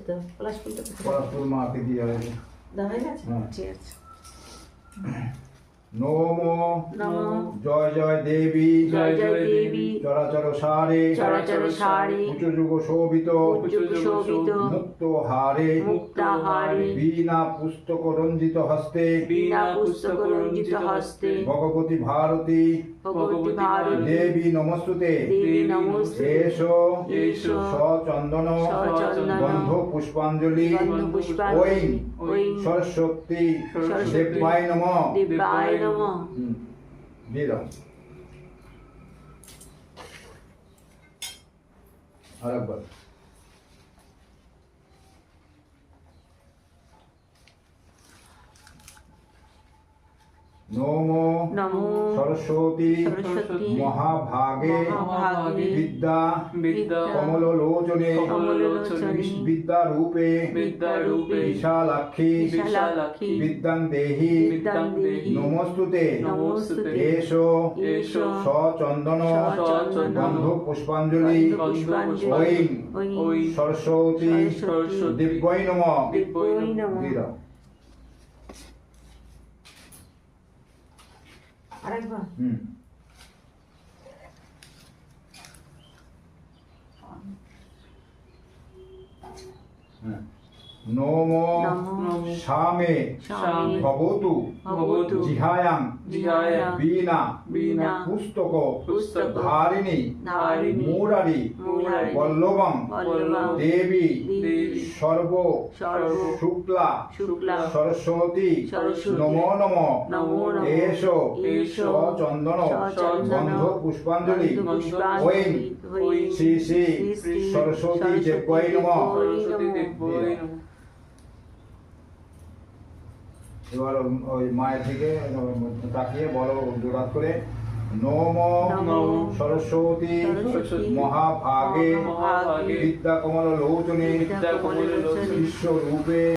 দাও পলাশ ফুলটা কোথায়? পলাশ ফুল মাকে দিয়ে হবে। দাও হয়ে গেছে? হ্যাঁ। ঠিক আছে। নমো নমো জয় জয় দেবী জয় জয় দেবী চরাচর সারে চরাচর সারে উঁচু যুগ শোভিত উজ্জ্বল শোভিত মুক্ত হারে মুক্তাহারে বীণা পুস্তক রঞ্জিত হস্তে বীণা পুস্তক রঞ্জিত হস্তে ভগবতী ভারতী ভগবতী ভারতী দেবী নমস্তুতে দেবী নমস্তে এসো এসো সচন্দন সচন্দন গন্ধ পুষ্পাঞ্জলি গন্ধ পুষ্পাঞ্জলি ওই সরস্বতী দেবায় নমঃ দেবায় নমঃ। দিয়ে দাও আরেকবার নমো নমো সরস্বতী সরস্বতী মহাভাগে মহাভাগে বিদ্যা বিদ্যা কমললোচনে কমললোচনে বিদ্যারূপে বিদ্যারূপে বিশালাক্ষী বিশালাক্ষী বিদ্যাং দেহি বিদ্যাং দেহি নমস্তুতে নমস্তুতে এসো এসো সচন্দন সচন্দন গন্ধ পুষ্পাঞ্জলি গন্ধ পুষ্পাঞ্জলি ঐং ওই সরস্বতী সরস্বতী দিব্যৈ নমঃ দিব্যৈ নমঃ। দিয়ে দাও আরেকবার নমো নমো সামে স্বামী ভবতু ভবতু জিহায়াং জিহায়াং বীণা বীণা পুস্তক পুস্তক ধারিণী ধারিণী মুরারি মুরারি বল্লভং বল্লভং দেবী দেবী সর্ব সর্ব শুক্লা শুক্লা সরস্বতী সরস্বতী নমো নমঃ নমো নমঃ। এসো এসো চন্দন সচন্দন গন্ধ পুষ্পাঞ্জলি গন্ধ পুষ্পাঞ্জলি ওই শ্রী শ্রী শ্রী সরস্বতী দেবায় নমঃ। সরস্বতী দেবায় নমঃ। এবার ওই মায়ের দিকে তাকিয়ে বলো জোড়াত করে নমো নমো সরস্বতী সরস্বতী মহাভাগে মহাভাগে বিদ্যা কমল লোচনে বিদ্যা কমললোচনে বিশ্বরূপে